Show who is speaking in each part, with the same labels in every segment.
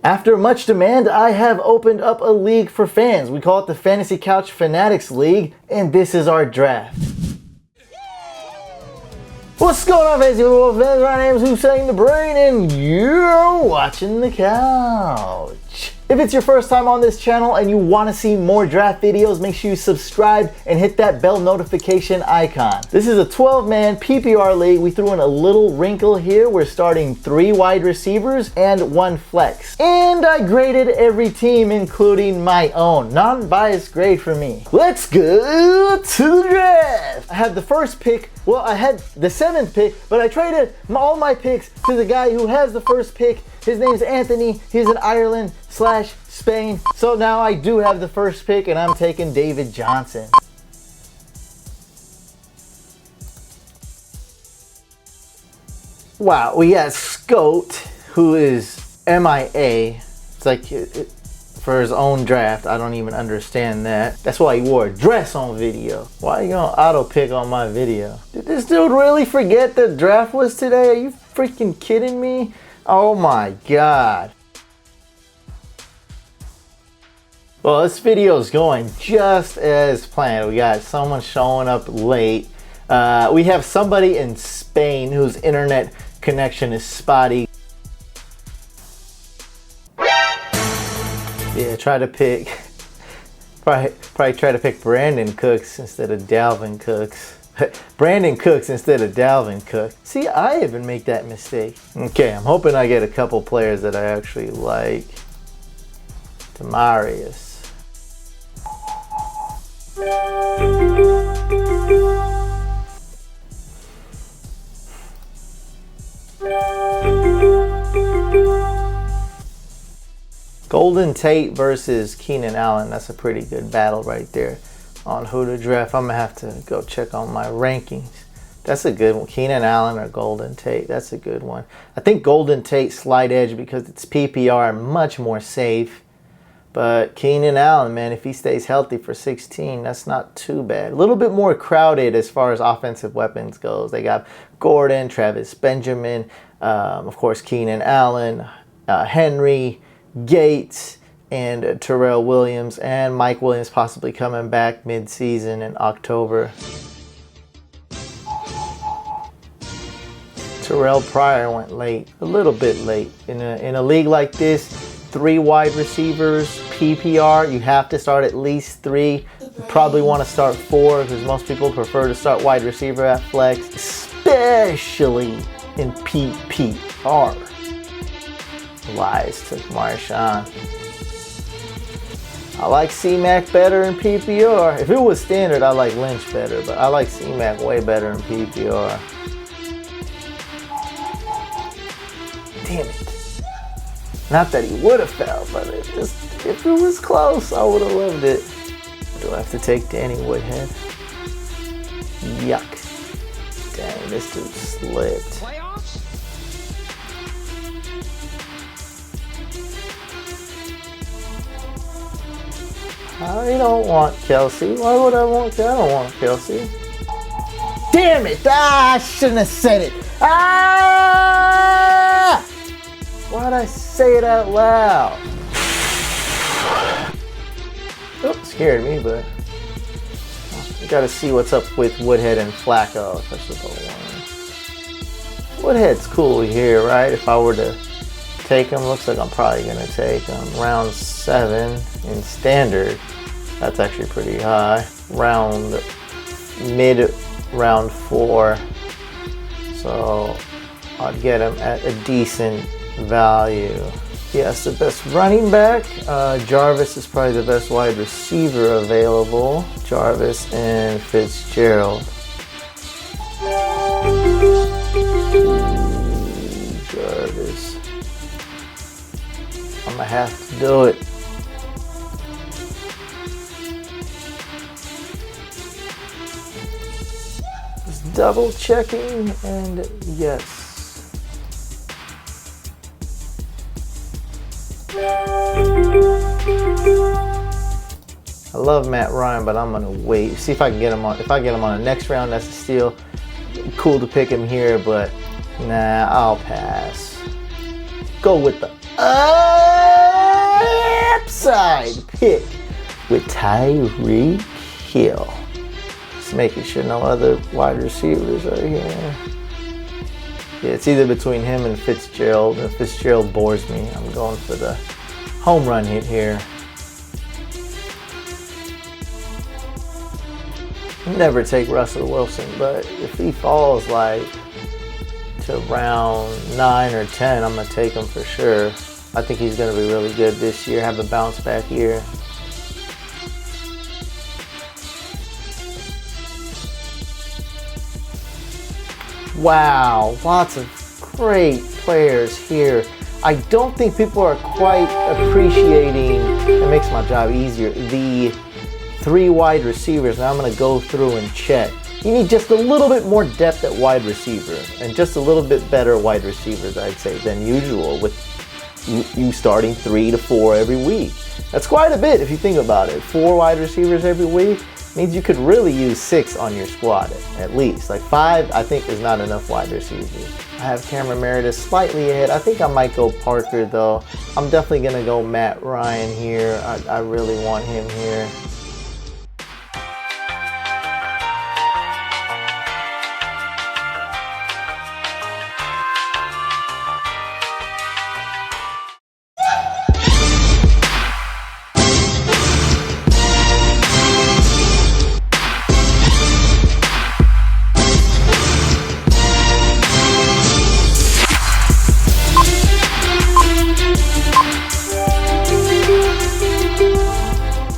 Speaker 1: After much demand, I have opened up a league for fans. We call it the Fantasy Couch Fanatics League, and this is our draft. What's going on, fantasy football fans? My name is Hussein the Brain, and you're watching the couch. If it's your first time on this channel and you want to see more draft videos, make sure you subscribe and hit that bell notification icon. This is a 12-man PPR league. We threw in a little wrinkle here. We're starting 3 wide receivers and 1 flex. And I graded every team, including my own. Non-biased grade for me. Let's go to the draft. I had the first pick. Well, I had the 7th pick, but I traded all my picks to the guy who has the first pick. His name's Anthony. He's in Ireland/Spain. So now I do have the first pick, and I'm taking David Johnson. Wow, we got Scout, who is MIA. It's like for his own draft. I don't even understand that. That's why he wore a dress on video. Why are you gonna auto pick on my video? Did this dude really forget the draft was today? Are you freaking kidding me? Oh my God. Well, this video is going just as planned. We got someone showing up late. We have somebody in Spain whose internet connection is spotty. Yeah, try to pick, probably try to pick Brandin Cooks instead of Dalvin Cooks. Brandin Cooks instead of Dalvin Cook. See, I even make that mistake. Okay, I'm hoping I get a couple players that I actually like. Demaryius. Golden Tate versus Keenan Allen. That's a pretty good battle right there on who to draft. I'm gonna have to go check on my rankings. That's a good one. Keenan Allen or Golden Tate. That's a good one. I think Golden Tate slight edge because it's PPR, much more safe. But Keenan Allen, man, if he stays healthy for 16, that's not too bad. A little bit more crowded as far as offensive weapons goes. They got Gordon, Travis Benjamin, of course Keenan Allen, Henry, Gates, and Terrelle Williams, and Mike Williams possibly coming back mid-season in October. Terrelle Pryor went late, a little bit late. In a league like this, 3 wide receivers, PPR, you have to start at least 3. You probably want to start 4 because most people prefer to start wide receiver at flex, especially in PPR. Lies, took Marshawn. I like C-Mac better in PPR. If it was standard, I like Lynch better, but I like C-Mac way better in PPR. Damn it. Not that he would have fell, but if it was close, I would have loved it. Do I have to take Danny Woodhead? Yuck. Dang, this dude slipped. I don't want Kelsey. Why would I want Kelsey? I don't want Kelsey. Damn it! I shouldn't have said it. Why'd I say it out loud? Oh, scared me, but you gotta see what's up with Woodhead and Flacco. Woodhead's cool here, right? If I were to take him, looks like I'm probably gonna take him. Round 7 in standard. That's actually pretty high. Mid-round 4. So I'd get him at a decent value. Yes, the best running back. Jarvis is probably the best wide receiver available. Jarvis and Fitzgerald. Jarvis. I'm gonna have to do it. Just double checking, and yes. I love Matt Ryan, but I'm gonna wait. See if I can get him on. If I get him on the next round, that's a steal. Cool to pick him here, but nah, I'll pass. Go with the outside pick with Tyreek Hill. Just making sure no other wide receivers are here. Yeah, it's either between him and Fitzgerald. If Fitzgerald bores me, I'm going for the home run hit here. Never take Russell Wilson, but if he falls like to round 9 or 10, I'm going to take him for sure. I think he's going to be really good this year, have a bounce back year. Wow, lots of great players here. I don't think people are quite appreciating, it makes my job easier, the 3 wide receivers. Now I'm going to go through and check. You need just a little bit more depth at wide receiver and just a little bit better wide receivers, I'd say, than usual, with you starting 3 to 4 every week. That's quite a bit if you think about it. 4 wide receivers every week means you could really use 6 on your squad at least. Like 5, I think, is not enough wide receivers. I have Cameron Meredith slightly ahead. I think I might go Parker though. I'm definitely going to go Matt Ryan here. I really want him here.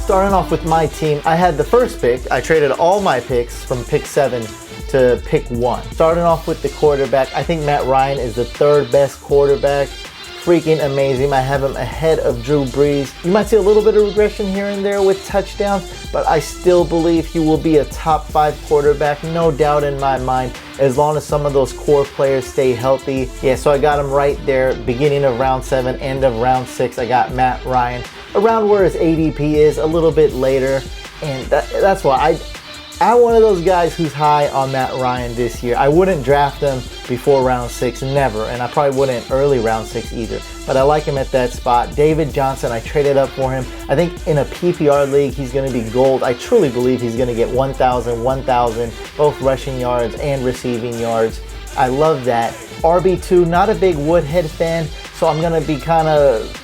Speaker 1: Starting off with my team, I had the first pick. I traded all my picks from pick 7 to pick 1. Starting off with the quarterback, I think Matt Ryan is the 3rd best quarterback. Freaking amazing. I have him ahead of Drew Brees. You might see a little bit of regression here and there with touchdowns, but I still believe he will be a top 5 quarterback, no doubt in my mind, as long as some of those core players stay healthy. Yeah, so I got him right there, beginning of round 7, end of round 6. I got Matt Ryan around where his ADP is, a little bit later, and that's why I'm one of those guys who's high on Matt Ryan this year. I wouldn't draft him before round 6, never, and I probably wouldn't early round 6 either, but I like him at that spot. David Johnson, I traded up for him. I think in a PPR league, he's going to be gold. I truly believe he's going to get 1,000, both rushing yards and receiving yards. I love that. RB2, not a big Woodhead fan, so I'm going to be kind of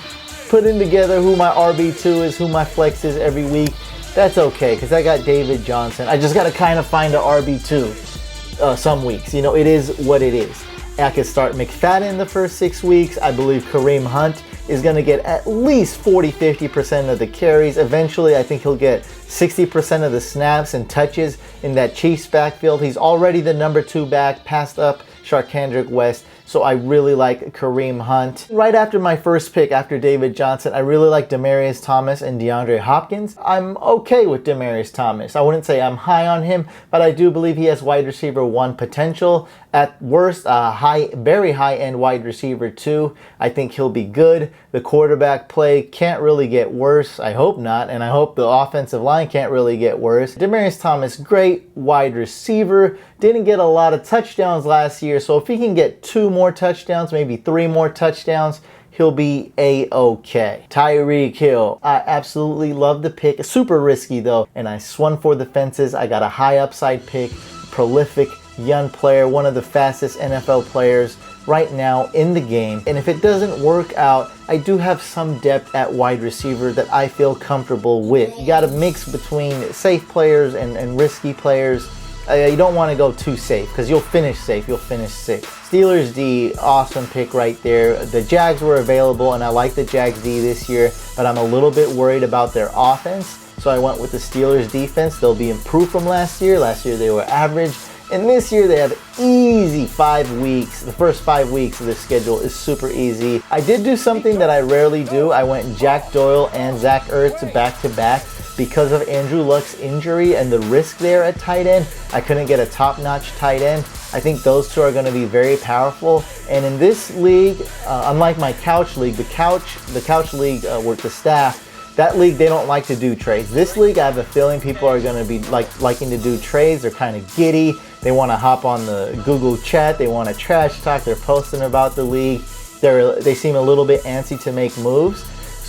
Speaker 1: putting together who my RB2 is, who my flex is every week. That's okay, because I got David Johnson. I just got to kind of find an RB2 some weeks. You know, it is what it is. I could start McFadden the first 6 weeks. I believe Kareem Hunt is going to get at least 40-50% of the carries. Eventually, I think he'll get 60% of the snaps and touches in that Chiefs backfield. He's already the number 2 back, passed up Sharkhandrick West. So I really like Kareem Hunt. Right after my first pick, after David Johnson, I really like Demaryius Thomas and DeAndre Hopkins. I'm okay with Demaryius Thomas. I wouldn't say I'm high on him, but I do believe he has wide receiver 1 potential. At worst, very high-end wide receiver 2. I think he'll be good. The quarterback play can't really get worse. I hope not, and I hope the offensive line can't really get worse. Demaryius Thomas, great wide receiver. Didn't get a lot of touchdowns last year, so if he can get 2 more touchdowns, maybe 3 more touchdowns, he'll be A-okay. Tyreek Hill, I absolutely love the pick. Super risky though, and I swung for the fences. I got a high upside pick, prolific young player, one of the fastest NFL players right now in the game. And if it doesn't work out, I do have some depth at wide receiver that I feel comfortable with. You got to mix between safe players and risky players. You don't want to go too safe because you'll finish safe, you'll finish 6. Steelers D, awesome pick right there. The Jags were available and I like the Jags D this year, but I'm a little bit worried about their offense. So I went with the Steelers defense. They'll be improved from last year. Last year they were average. And this year they have easy 5 weeks. The first 5 weeks of the schedule is super easy. I did do something that I rarely do. I went Jack Doyle and Zach Ertz back to back because of Andrew Luck's injury and the risk there at tight end. I couldn't get a top-notch tight end. I think those 2 are going to be very powerful. And in this league, unlike my couch league, the couch league with the staff, that league, they don't like to do trades. This league, I have a feeling people are going to be liking to do trades. They're kind of giddy. They want to hop on the Google chat. They want to trash talk. They're posting about the league. They seem a little bit antsy to make moves.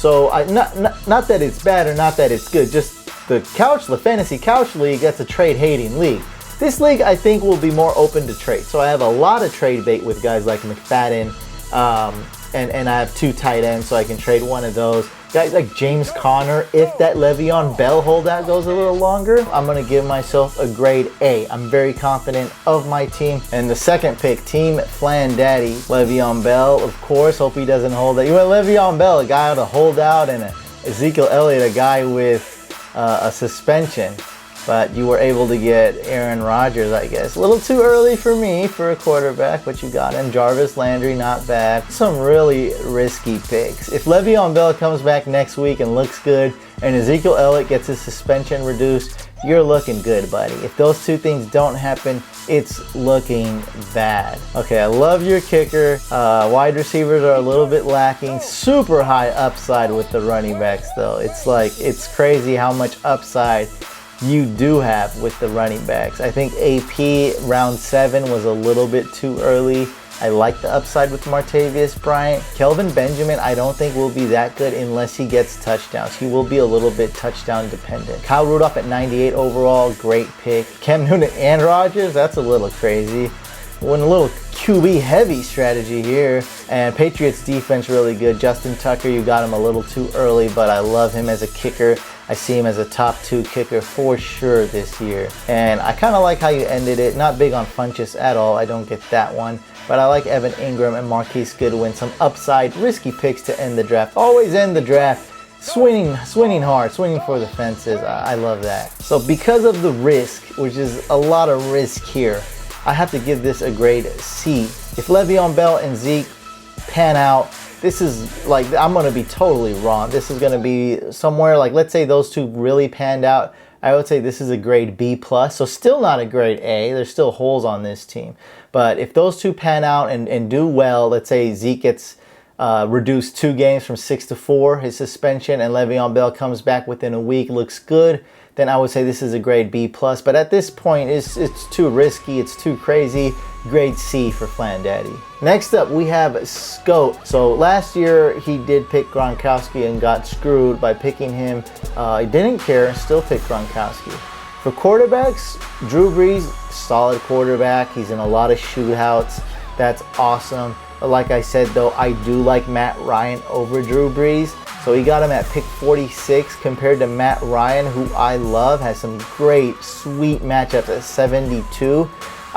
Speaker 1: So not that it's bad or not that it's good, just the fantasy couch league, that's a trade hating league. This league, I think, will be more open to trade. So I have a lot of trade bait with guys like McFadden, and I have 2 tight ends, so I can trade one of those. Guys like James Conner, if that Le'Veon Bell holdout goes a little longer, I'm going to give myself a grade A. I'm very confident of my team. And the second pick, Team Flan Daddy, Le'Veon Bell, of course. Hope he doesn't hold that. You went Le'Veon Bell, a guy with a holdout, and Ezekiel Elliott, a guy with a suspension. But you were able to get Aaron Rodgers, I guess. A little too early for me for a quarterback, but you got him. Jarvis Landry, not bad. Some really risky picks. If Le'Veon Bell comes back next week and looks good, and Ezekiel Elliott gets his suspension reduced, you're looking good, buddy. If those 2 things don't happen, it's looking bad. Okay, I love your kicker. Wide receivers are a little bit lacking. Super high upside with the running backs, though. It's crazy how much upside you do have with the running backs. I think AP round 7 was a little bit too early. I like the upside with Martavis Bryant. Kelvin Benjamin, I don't think will be that good unless he gets touchdowns. He will be a little bit touchdown dependent. Kyle Rudolph at 98 overall, great pick. Cam Newton and Rodgers, that's a little crazy. Went a little QB heavy strategy here. And Patriots defense really good. Justin Tucker, you got him a little too early, but I love him as a kicker. I see him as a top 2 kicker for sure this year. And I kind of like how you ended it. Not big on Funchess at all. I don't get that one. But I like Evan Ingram and Marquise Goodwin. Some upside, risky picks to end the draft. Always end the draft swinging hard, swinging for the fences. I love that. So because of the risk, which is a lot of risk here, I have to give this a grade C. If Le'Veon Bell and Zeke pan out, this is like, I'm going to be totally wrong. This is going to be somewhere like, let's say those 2 really panned out. I would say this is a grade B+. So still not a grade A. There's still holes on this team. But if those 2 pan out and do well, let's say Zeke gets reduced 2 games from 6 to 4, his suspension, and Le'Veon Bell comes back within a week, looks good, then I would say this is a grade B+. But at this point, it's too risky, it's too crazy. Grade C for Flan Daddy. Next up, we have Scout. So last year, he did pick Gronkowski and got screwed by picking him. He didn't care, still picked Gronkowski. For quarterbacks, Drew Brees, solid quarterback. He's in a lot of shootouts. That's awesome. Like I said, though, I do like Matt Ryan over Drew Brees. So he got him at pick 46 compared to Matt Ryan, who I love, has some great, sweet matchups at 72.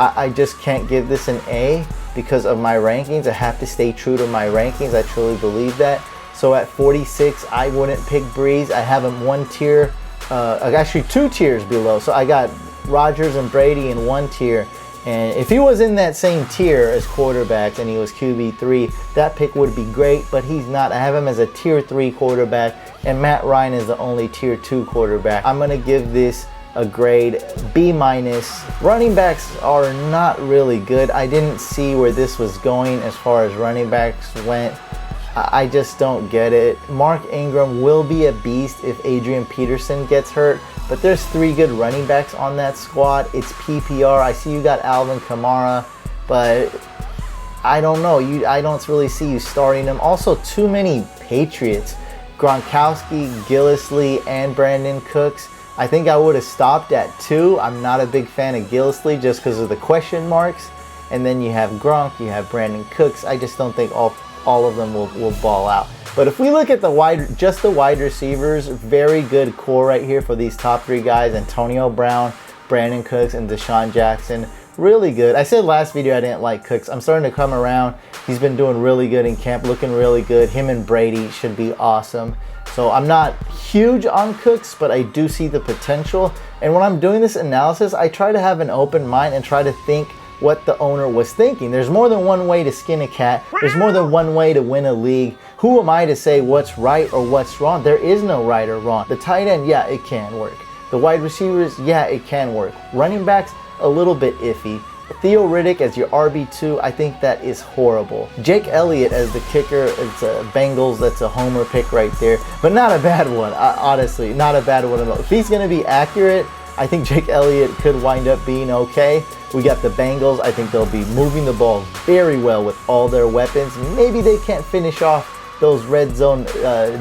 Speaker 1: I just can't give this an A because of my rankings. I have to stay true to my rankings. I truly believe that. So at 46, I wouldn't pick Brees. I have him 1 tier, actually 2 tiers below. So I got Rodgers and Brady in 1 tier. And if he was in that same tier as quarterbacks and he was QB3, that pick would be great, but he's not. I have him as a tier 3 quarterback, and Matt Ryan is the only tier 2 quarterback. I'm going to give this a grade B-. Running backs are not really good. I didn't see where this was going as far as running backs went. I just don't get it. Mark Ingram will be a beast if Adrian Peterson gets hurt, but there's 3 good running backs on that squad. It's PPR. I see you got Alvin Kamara, but I don't know. I don't really see you starting him. Also, too many Patriots. Gronkowski, Gillislee, and Brandin Cooks. I think I would have stopped at 2. I'm not a big fan of Gillislee just because of the question marks. And then you have Gronk, you have Brandin Cooks. I just don't think all of them will ball out. But if we look at the wide receivers, very good core right here for these top 3 guys: Antonio Brown, Brandin Cooks, and Deshaun Jackson. Really good. I said last video I didn't like Cooks. I'm starting to come around. He's been doing really good in camp, looking really good. Him and Brady should be awesome. So I'm not huge on Cooks, but I do see the potential. And when I'm doing this analysis, I try to have an open mind and try to think what the owner was thinking. There's more than one way to skin a cat. There's more than one way to win a league. Who am I to say what's right or what's wrong? There is no right or wrong. The tight end, yeah, it can work. The wide receivers, yeah, it can work. Running backs, a little bit iffy. Theo Riddick as your RB2, I think that is horrible. Jake Elliott as the kicker, it's a Bengals, that's a homer pick right there. But not a bad one, honestly, not a bad one at all. If he's going to be accurate, I think Jake Elliott could wind up being okay. We got the Bengals. I think they'll be moving the ball very well with all their weapons. Maybe they can't finish off those red zone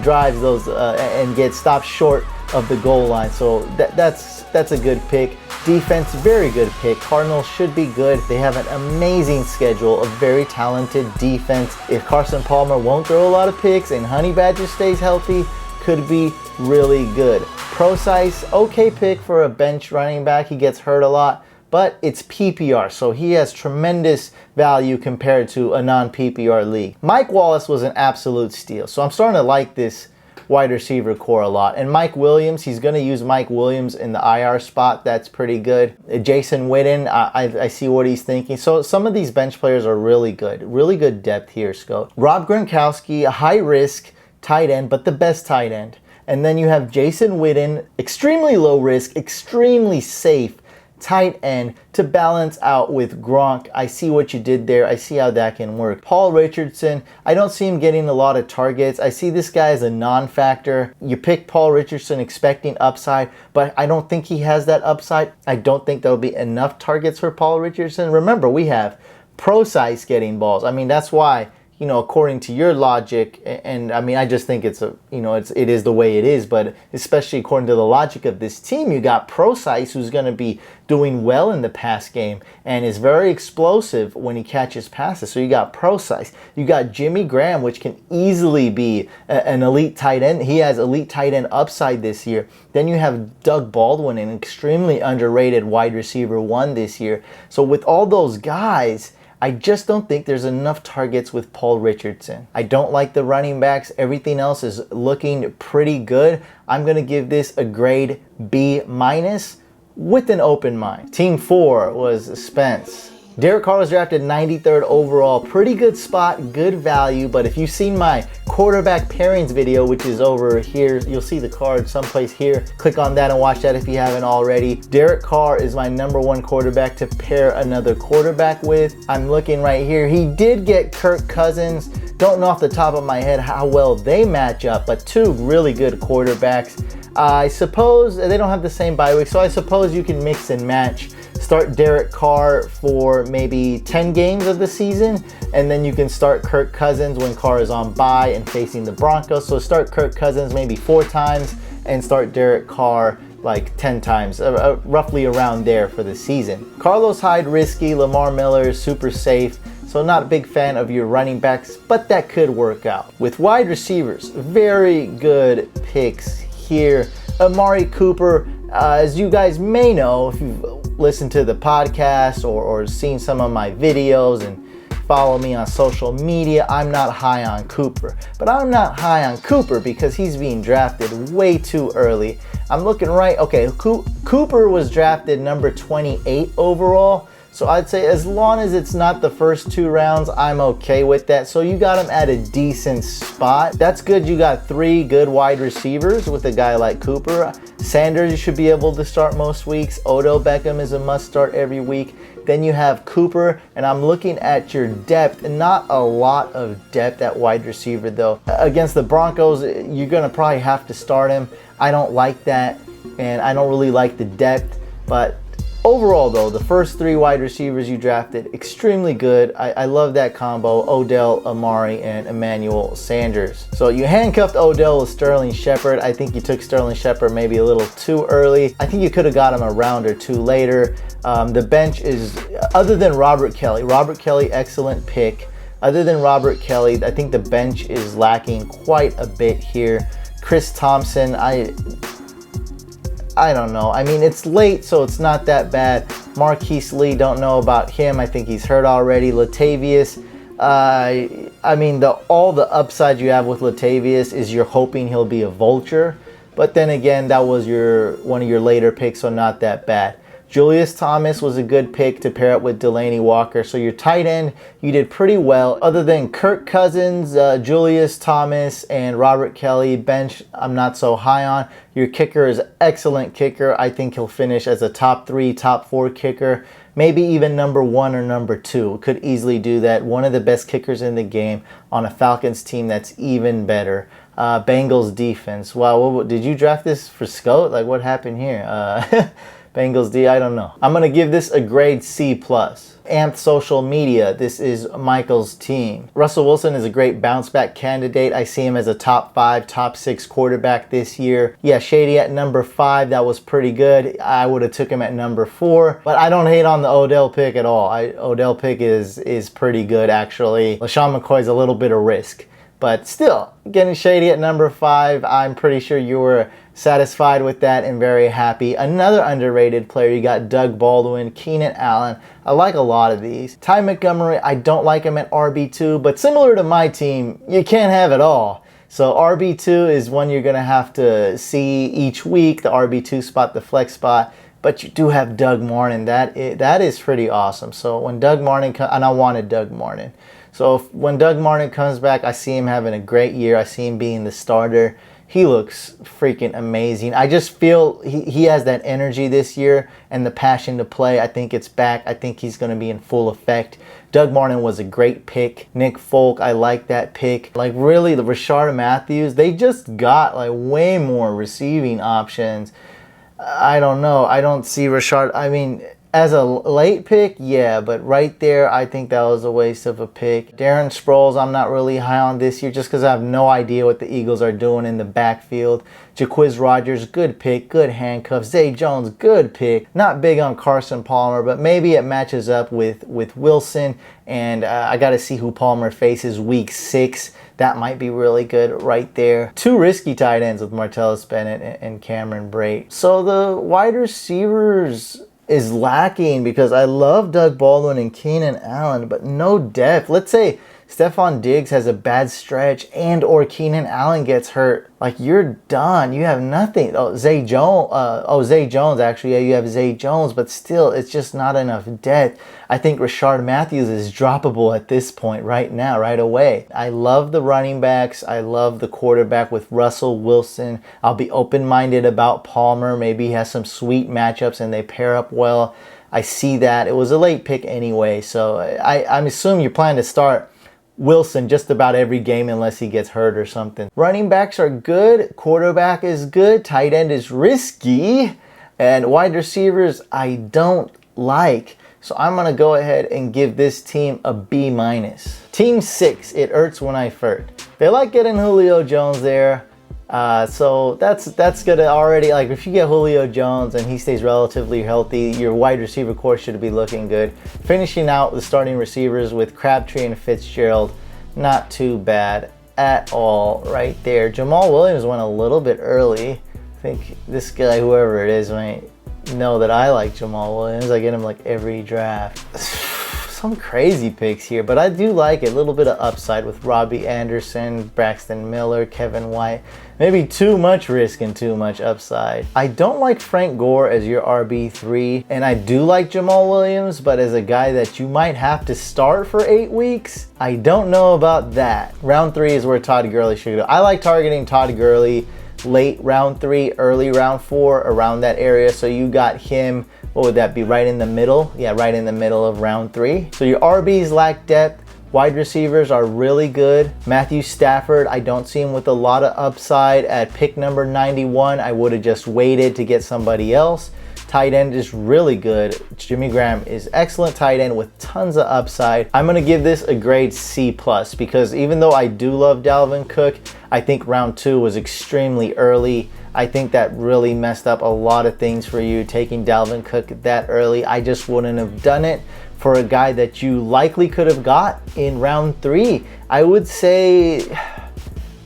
Speaker 1: drives, and get stopped short of the goal line. So that's a good pick. Defense, very good pick. Cardinals should be good. They have an amazing schedule, a very talented defense. If Carson Palmer won't throw a lot of picks and Honey Badger stays healthy, could be really good. Procise, okay pick for a bench running back. He gets hurt a lot, but it's PPR, so he has tremendous value compared to a non-PPR league. Mike Wallace was an absolute steal, so I'm starting to like this wide receiver core a lot. And Mike Williams, he's going to use Mike Williams in the IR spot. That's pretty good. Jason Witten, I see what he's thinking. So some of these bench players are really good depth here, Scott. Rob Gronkowski, a high risk tight end, but the best tight end. And then you have Jason Witten, extremely low risk, extremely safe tight end to balance out with Gronk. I see what you did there. I see how that can work. Paul Richardson, I don't see him getting a lot of targets. I see this guy as a non-factor. You pick Paul Richardson expecting upside, but I don't think he has that upside. I don't think there'll be enough targets for Paul Richardson. Remember, we have Procise getting balls. I mean, that's why, according to your logic, and I mean, I just think it is the way it is, but especially according to the logic of this team, you got Procise, who's going to be doing well in the pass game and is very explosive when he catches passes. So you got Procise. You got Jimmy Graham, which can easily be an elite tight end. He has elite tight end upside this year. Then you have Doug Baldwin, an extremely underrated wide receiver 1 this year. So with all those guys, I just don't think there's enough targets with Paul Richardson. I don't like the running backs. Everything else is looking pretty good. I'm going to give this a grade B- with an open mind. Team 4 was Spence. Derek Carr was drafted 93rd overall. Pretty good spot, good value, but if you've seen my quarterback pairings video, which is over here, you'll see the card someplace here. Click on that and watch that if you haven't already. Derek Carr is my number 1 quarterback to pair another quarterback with. I'm looking right here. He did get Kirk Cousins. Don't know off the top of my head how well they match up, but 2 really good quarterbacks. I suppose they don't have the same bye week, so I suppose you can mix and match. Start Derek Carr for maybe 10 games of the season, and then you can start Kirk Cousins when Carr is on bye and facing the Broncos. So start Kirk Cousins maybe 4 times and start Derek Carr like 10 times, roughly around there for the season. Carlos Hyde, risky. Lamar Miller, super safe. So not a big fan of your running backs, but that could work out. With wide receivers, very good picks here. Amari Cooper, as you guys may know, if you've listened to the podcast or seen some of my videos and follow me on social media, I'm not high on Cooper. But I'm not high on Cooper because he's being drafted way too early. I'm looking right, okay, Cooper was drafted number 28 overall. So I'd say as long as it's not the first 2 rounds, I'm okay with that. So you got him at a decent spot. That's good. You got 3 good wide receivers with a guy like Cooper. Sanders, you should be able to start most weeks. Odell Beckham is a must start every week. Then you have Cooper, and I'm looking at your depth. Not a lot of depth at wide receiver though. Against the Broncos, you're gonna probably have to start him. I don't like that, and I don't really like the depth, but overall though, the first 3 wide receivers you drafted, extremely good. I love that combo, Odell, Amari, and Emmanuel Sanders. So you handcuffed Odell with Sterling Shepard. I think you took Sterling Shepard maybe a little too early. I think you could have got him a round or 2 later. The bench is, other than Robert Kelly, excellent pick. Other than Robert Kelly, I think the bench is lacking quite a bit here. Chris Thompson, I don't know. I mean, it's late, so it's not that bad. Marquise Lee, don't know about him. I think he's hurt already. Latavius, I mean, all the upside you have with Latavius is you're hoping he'll be a vulture. But then again, that was one of your later picks, so not that bad. Julius Thomas was a good pick to pair up with Delaney Walker. So your tight end, you did pretty well. Other than Kirk Cousins, Julius Thomas, and Robert Kelly, bench I'm not so high on. Your kicker is excellent kicker. I think he'll finish as a top 3, top 4 kicker. Maybe even number 1 or number 2. Could easily do that. One of the best kickers in the game on a Falcons team that's even better. Bengals defense. Wow, did you draft this for Scout? Like, what happened here? Bengals D, I don't know. I'm going to give this a grade C+. Amped social media, this is Michael's team. Russell Wilson is a great bounce back candidate. I see him as a top 5, top 6 quarterback this year. Yeah, Shady at number 5, that was pretty good. I would have took him at number 4, but I don't hate on the Odell pick at all. Odell pick is pretty good actually. LeSean McCoy's a little bit of risk, but still, getting Shady at number 5, I'm pretty sure you were satisfied with that and very happy. Another underrated player, you got Doug Baldwin, Keenan Allen. I like a lot of these. Ty Montgomery, I don't like him at RB2, but similar to my team, you can't have it all. So RB2 is one you're going to have to see each week, the RB2 spot, the flex spot. But you do have Doug Martin. That is pretty awesome. So when Doug Martin comes, and I wanted Doug Martin. So when Doug Martin comes back, I see him having a great year. I see him being the starter. He looks freaking amazing. I just feel he has that energy this year and the passion to play. I think it's back. I think he's going to be in full effect. Doug Martin was a great pick. Nick Folk, I like that pick. Like really, the Rashard Matthews, they just got like way more receiving options. I don't know. I don't see Rashard. I mean, as a late pick, yeah, but right there, I think that was a waste of a pick. Darren Sproles, I'm not really high on this year just because I have no idea what the Eagles are doing in the backfield. Jaquiz Rodgers, good pick, good handcuffs. Zay Jones, good pick. Not big on Carson Palmer, but maybe it matches up with Wilson, and I got to see who Palmer faces week 6. That might be really good right there. 2 risky tight ends with Martellus Bennett and Cameron Brate. So the wide receivers is lacking because I love Doug Baldwin and Keenan Allen, but no depth. Let's say Stephon Diggs has a bad stretch and or Keenan Allen gets hurt. Like, you're done. You have nothing. Zay Jones, actually. Yeah, you have Zay Jones, but still, it's just not enough depth. I think Rashard Matthews is droppable at this point right now, right away. I love the running backs. I love the quarterback with Russell Wilson. I'll be open-minded about Palmer. Maybe he has some sweet matchups and they pair up well. I see that. It was a late pick anyway, so I'm assuming you're planning to start Wilson just about every game unless he gets hurt or something. Running backs are good. Quarterback is good. Tight end is risky. And wide receivers I don't like. So I'm going to go ahead and give this team a B-. Team 6, it hurts when I flirt. They like getting Julio Jones there. So that's gonna already, like, if you get Julio Jones and he stays relatively healthy, your wide receiver core should be looking good. Finishing out the starting receivers with Crabtree and Fitzgerald, not too bad at all right there. Jamal Williams went a little bit early. I think this guy, whoever it is, might know that I like Jamal Williams. I get him like every draft. Some crazy picks here, but I do like it. A little bit of upside with Robbie Anderson, Braxton Miller, Kevin White. Maybe too much risk and too much upside. I don't like Frank Gore as your RB3, and I do like Jamal Williams, but as a guy that you might have to start for 8 weeks, I don't know about that. Round 3 is where Todd Gurley should go. I like targeting Todd Gurley late round 3, early round 4, around that area. So you got him, what would that be, right in the middle? Yeah, right in the middle of round 3. So your RBs lack depth. Wide receivers are really good. Matthew Stafford, I don't see him with a lot of upside at pick number 91. I would have just waited to get somebody else. Tight end is really good. Jimmy Graham is excellent tight end with tons of upside. I'm going to give this a grade C+, because even though I do love Dalvin Cook, I think round 2 was extremely early. I think that really messed up a lot of things for you, taking Dalvin Cook that early. I just wouldn't have done it for a guy that you likely could have got in round 3. I would say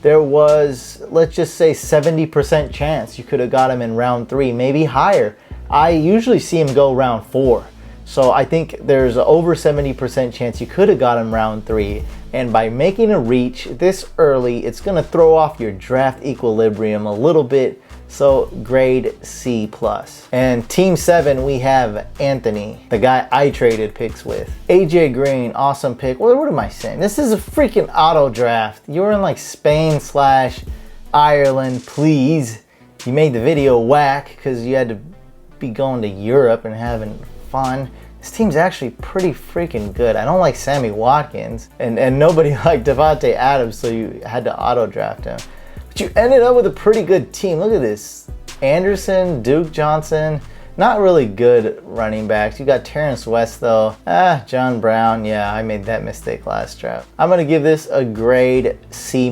Speaker 1: there was, let's just say, 70% chance you could have got him in round 3, maybe higher. I usually see him go round 4. So I think there's over 70% chance you could have got him round 3. And by making a reach this early, it's going to throw off your draft equilibrium a little bit. So grade C+. And team 7, we have Anthony, the guy I traded picks with. AJ Green, awesome pick. What am I saying? This is a freaking auto draft. You're in like Spain/Ireland, please. You made the video whack because you had to be going to Europe and having fun. This team's actually pretty freaking good. I don't like Sammy Watkins, and nobody liked Davante Adams, so you had to auto draft him. But you ended up with a pretty good team. Look at this. Anderson, Duke Johnson, Not really good running backs. You got Terrence West though. John Brown. Yeah, I made that mistake last draft. I'm going to give this a grade C-.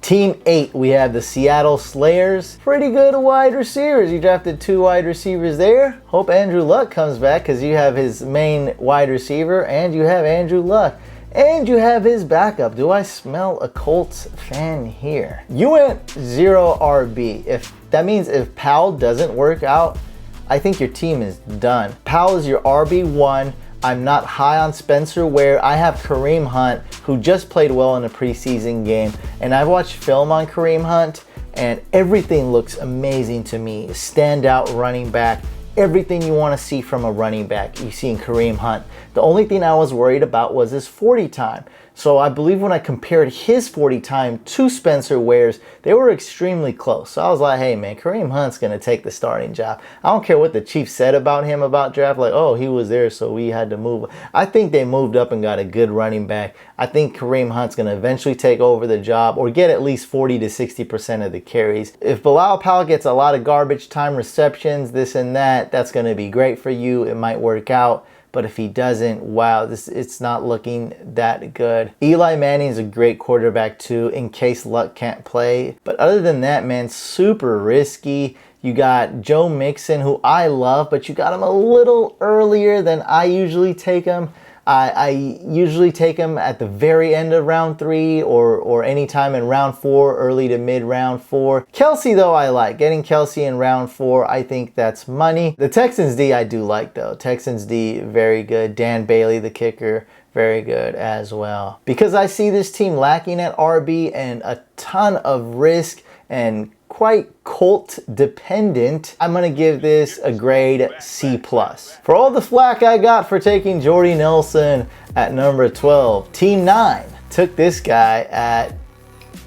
Speaker 1: Team 8, we have the Seattle Slayers. Pretty good wide receivers. You drafted 2 wide receivers there. Hope Andrew Luck comes back because you have his main wide receiver and you have Andrew Luck. And you have his backup. Do I smell a Colts fan here? You went 0 RB. That means if Powell doesn't work out, I think your team is done. Powell is your RB1. I'm not high on Spencer Ware. I have Kareem Hunt, who just played well in a preseason game. And I've watched film on Kareem Hunt, and everything looks amazing to me. Standout running back. Everything you want to see from a running back, you see in Kareem Hunt. The only thing I was worried about was his 40 time. So I believe when I compared his 40 time to Spencer Ware's, they were extremely close. So I was like, hey man, Kareem Hunt's going to take the starting job. I don't care what the Chiefs said about him about draft, like, oh, he was there, so we had to move. I think they moved up and got a good running back. I think Kareem Hunt's going to eventually take over the job or get at least 40 to 60% of the carries. If Bilal Powell gets a lot of garbage time receptions, this and that, that's going to be great for you. It might work out. But if he doesn't, wow, it's not looking that good. Eli Manning is a great quarterback too, in case Luck can't play. But other than that, man, super risky. You got Joe Mixon, who I love, but you got him a little earlier than I usually take him. I usually take him at the very end of round 3 or anytime in round 4, early to mid round 4. Kelsey though I like. Getting Kelsey in round 4, I think that's money. The Texans D I do like though. Texans D, very good. Dan Bailey, the kicker, very good as well. Because I see this team lacking at RB and a ton of risk and quite Colt dependent, I'm going to give this a grade C+. For all the flack I got for taking Jordy Nelson at number 12, Team 9 took this guy at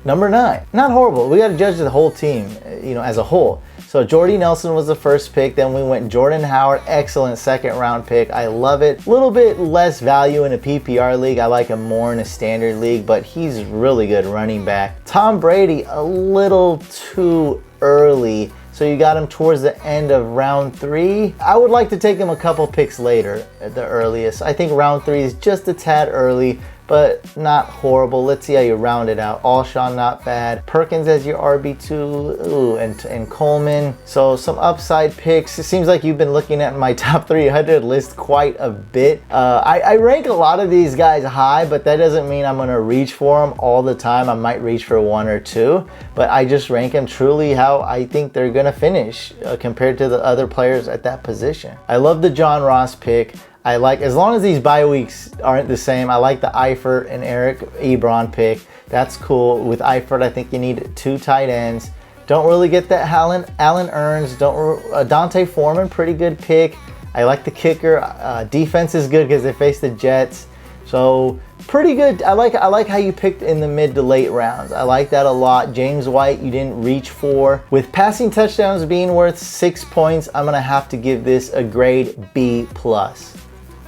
Speaker 1: number 9. Not horrible. We got to judge the whole team, as a whole. So Jordy Nelson was the first pick. Then we went Jordan Howard, excellent second round pick. I love it. A little bit less value in a PPR league. I like him more in a standard league, but he's really good running back. Tom Brady, a little too early. So you got him towards the end of round 3. I would like to take him a couple picks later at the earliest. I think round 3 is just a tad early, but not horrible. Let's see how you round it out. Alshon, not bad. Perkins as your RB2. Ooh, and Coleman. So some upside picks. It seems like you've been looking at my top 300 list quite a bit. I rank a lot of these guys high, but that doesn't mean I'm going to reach for them all the time. I might reach for 1 or 2, but I just rank them truly how I think they're going to finish compared to the other players at that position. I love the John Ross pick. I like, as long as these bye weeks aren't the same, I like the Eifert and Eric Ebron pick. That's cool. With Eifert, I think you need 2 tight ends. Don't really get that Allen Ernst. Dante Foreman, pretty good pick. I like the kicker. Defense is good because they face the Jets. So pretty good. I like how you picked in the mid to late rounds. I like that a lot. James White, you didn't reach for. With passing touchdowns being worth 6 points, I'm going to have to give this a grade B+.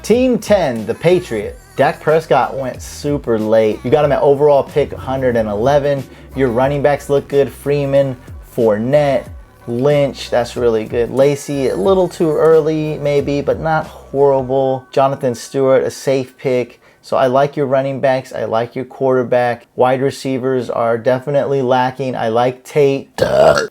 Speaker 1: Team 10, the Patriot. Dak Prescott went super late. You got him at overall pick 111. Your running backs look good. Freeman, Fournette, Lynch, that's really good. Lacey, a little too early maybe, but not horrible. Jonathan Stewart, a safe pick. So I like your running backs. I like your quarterback. Wide receivers are definitely lacking. I like Tate.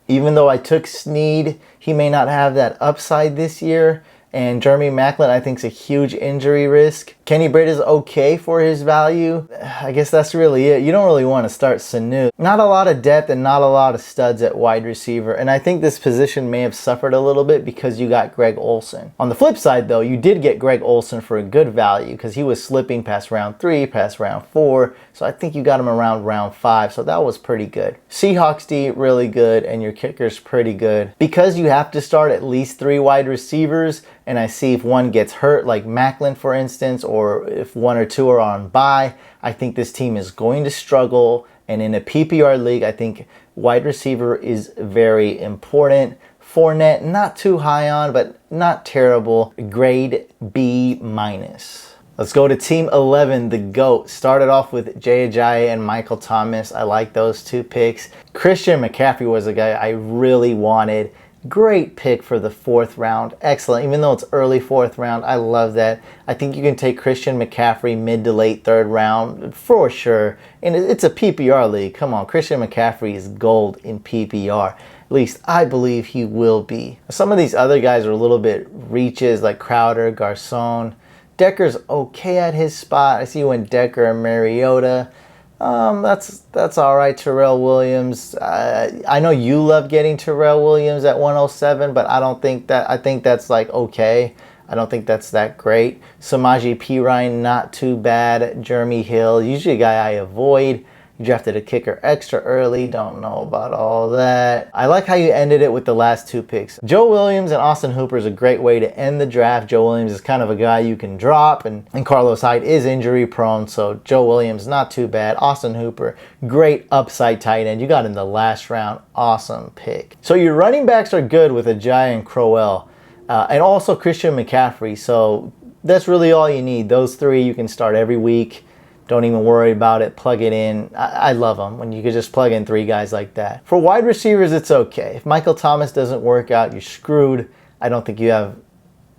Speaker 1: Even though I took Snead, he may not have that upside this year. And Jeremy Maclin, I think, is a huge injury risk. Kenny Britt is okay for his value. I guess that's really it. You don't really want to start Sanu. Not a lot of depth and not a lot of studs at wide receiver. And I think this position may have suffered a little bit because you got Greg Olsen. On the flip side, though, you did get Greg Olsen for a good value because he was slipping past round 3, past round 4. So I think you got him around round 5. So that was pretty good. Seahawks D, really good. And your kicker's pretty good. Because you have to start at least 3 wide receivers, and I see if one gets hurt, like Maclin, for instance, or if 1 or 2 are on bye, I think this team is going to struggle. And in a PPR league, I think wide receiver is very important. Fournette, not too high on, but not terrible. Grade B-. Let's go to Team 11, the GOAT. Started off with Ajayi and Michael Thomas. I like those 2 picks. Christian McCaffrey was a guy I really wanted. Great pick for the 4th round. Excellent. Even though it's early 4th round, I love that. I think you can take Christian McCaffrey mid to late 3rd round for sure. And it's a PPR league. Come on, Christian McCaffrey is gold in PPR. At least I believe he will be. Some of these other guys are a little bit reaches, like Crowder, Garcon. Decker's okay at his spot. I see you went Decker and Mariota. That's all right. Terrelle Williams. I know you love getting Terrelle Williams at 107, but I don't think that. I think that's like okay. I don't think that's that great. Samaje Perine, not too bad. Jeremy Hill, usually a guy I avoid. You drafted a kicker extra early. Don't know about all that. I like how you ended it with the last 2 picks. Joe Williams and Austin Hooper is a great way to end the draft. Joe Williams is kind of a guy you can drop, and Carlos Hyde is injury prone, so Joe Williams, not too bad. Austin Hooper, great upside tight end. You got in the last round. Awesome pick. So your running backs are good with Ajayi and Crowell, and also Christian McCaffrey. So that's really all you need. Those 3 you can start every week. Don't even worry about it. Plug it in. I love them when you could just plug in 3 guys like that. For wide receivers, it's okay. If Michael Thomas doesn't work out, you're screwed. I don't think you have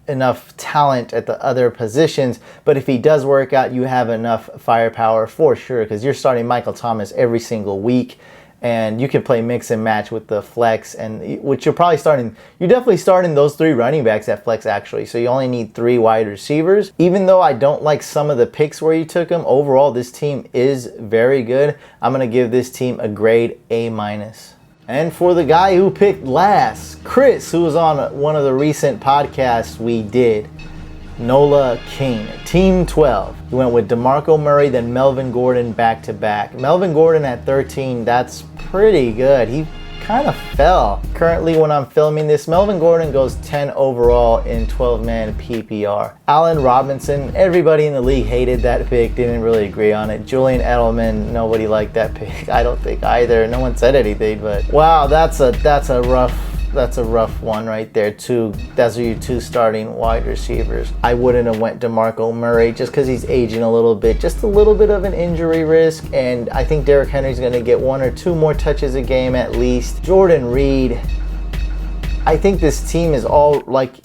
Speaker 1: enough talent at the other positions. But if he does work out, you have enough firepower for sure, because you're starting Michael Thomas every single week. And you can play mix and match with the flex, and which you're probably starting. You're definitely starting those 3 running backs at flex actually. So you only need 3 wide receivers. Even though I don't like some of the picks where you took them, overall this team is very good. I'm gonna give this team a grade A-. And for the guy who picked last, Chris, who was on one of the recent podcasts we did, Nola King, Team 12. He went with DeMarco Murray, then Melvin Gordon back to back. Melvin Gordon at 13, that's pretty good. He kind of fell. Currently, when I'm filming this, Melvin Gordon goes 10 overall in 12-man PPR. Allen Robinson, everybody in the league hated that pick, didn't really agree on it. Julian Edelman, nobody liked that pick. I don't think either. No one said anything, but wow, that's a rough one right there. Those are your 2 starting wide receivers. I wouldn't have went DeMarco Murray just because he's aging a little bit. Just a little bit of an injury risk, and I think Derrick Henry's going to get 1 or 2 more touches a game at least. Jordan Reed, I think this team is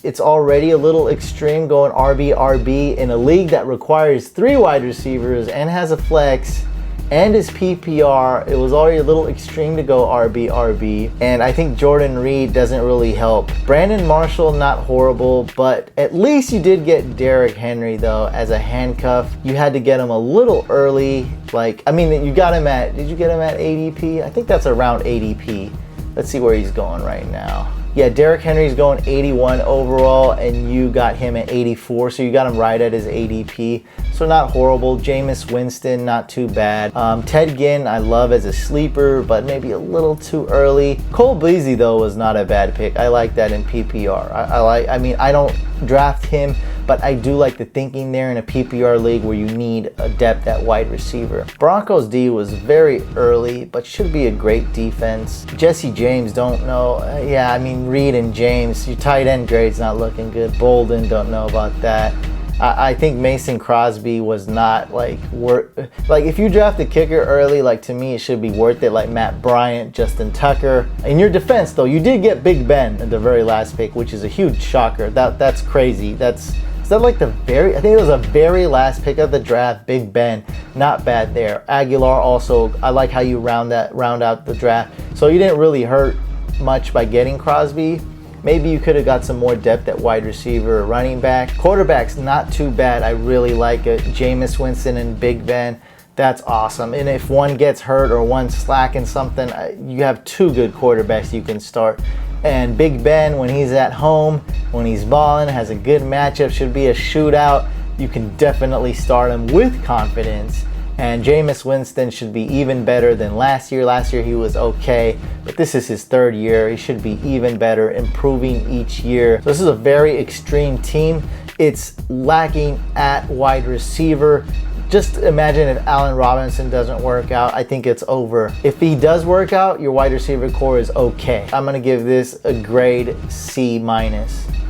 Speaker 1: it's already a little extreme going RB in a league that requires 3 wide receivers and has a flex and his PPR. It was already a little extreme to go RB, and I think Jordan Reed doesn't really help. Brandon Marshall, not horrible, but at least you did get Derrick Henry though as a handcuff. You had to get him a little early. You got him at, did you get him at ADP? I think that's around ADP. Let's see where he's going right now. Yeah, Derrick Henry's going 81 overall, and you got him at 84, so you got him right at his ADP. So not horrible. Jameis Winston, not too bad. Ted Ginn, I love as a sleeper, but maybe a little too early. Cole Beasley, though, was not a bad pick. I like that in PPR. I don't draft him, but I do like the thinking there in a PPR league where you need a depth at wide receiver. Broncos D was very early, but should be a great defense. Jesse James, don't know. Reed and James, your tight end grade's not looking good. Baldwin, don't know about that. I think Mason Crosby was not if you draft a kicker early, to me it should be worth it, like Matt Bryant, Justin Tucker. In your defense though, you did get Big Ben at the very last pick, which is a huge shocker. That's crazy. I think it was a very last pick of the draft. Big Ben, not bad there. Aguilar also, I like how you round out the draft. So you didn't really hurt much by getting Crosby. Maybe you could have got some more depth at wide receiver or running back. Quarterbacks, not too bad. I really like it. Jameis Winston and Big Ben, that's awesome. And if one gets hurt or one's slacking something, you have 2 good quarterbacks you can start. And Big Ben, when he's at home, when he's balling, has a good matchup, should be a shootout, you can definitely start him with confidence. And Jameis Winston should be even better than last year. Last year he was okay, but this is his 3rd year. He should be even better, improving each year. So this is a very extreme team. It's lacking at wide receiver. Just imagine if Allen Robinson doesn't work out, I think it's over. If he does work out, your wide receiver core is okay. I'm gonna give this a grade C-.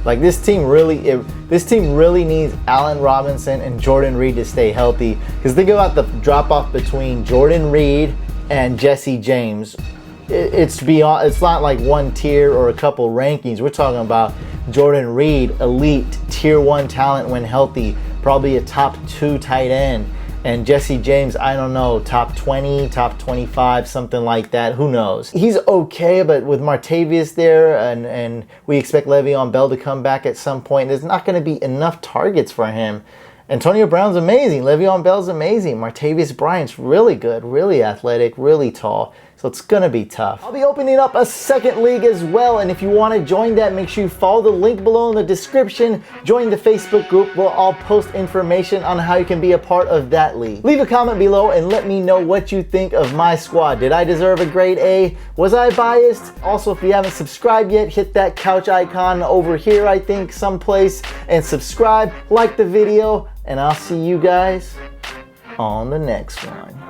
Speaker 1: This team really needs Allen Robinson and Jordan Reed to stay healthy. Because think about the drop off between Jordan Reed and Jesse James. it's beyond, it's not like one tier or a couple rankings. We're talking about Jordan Reed, elite tier 1 talent when healthy, probably a top 2 tight end. And Jesse James, I don't know, top 20, top 25, something like that. Who knows? He's okay, but with Martavius there, and we expect Le'Veon Bell to come back at some point, there's not going to be enough targets for him. Antonio Brown's amazing. Le'Veon Bell's amazing. Martavius Bryant's really good, really athletic, really tall. So it's going to be tough. I'll be opening up a second league as well. And if you want to join that, make sure you follow the link below in the description. Join the Facebook group where I'll post information on how you can be a part of that league. Leave a comment below and let me know what you think of my squad. Did I deserve a grade A? Was I biased? Also, if you haven't subscribed yet, hit that couch icon over here, I think, someplace, and subscribe, like the video, and I'll see you guys on the next one.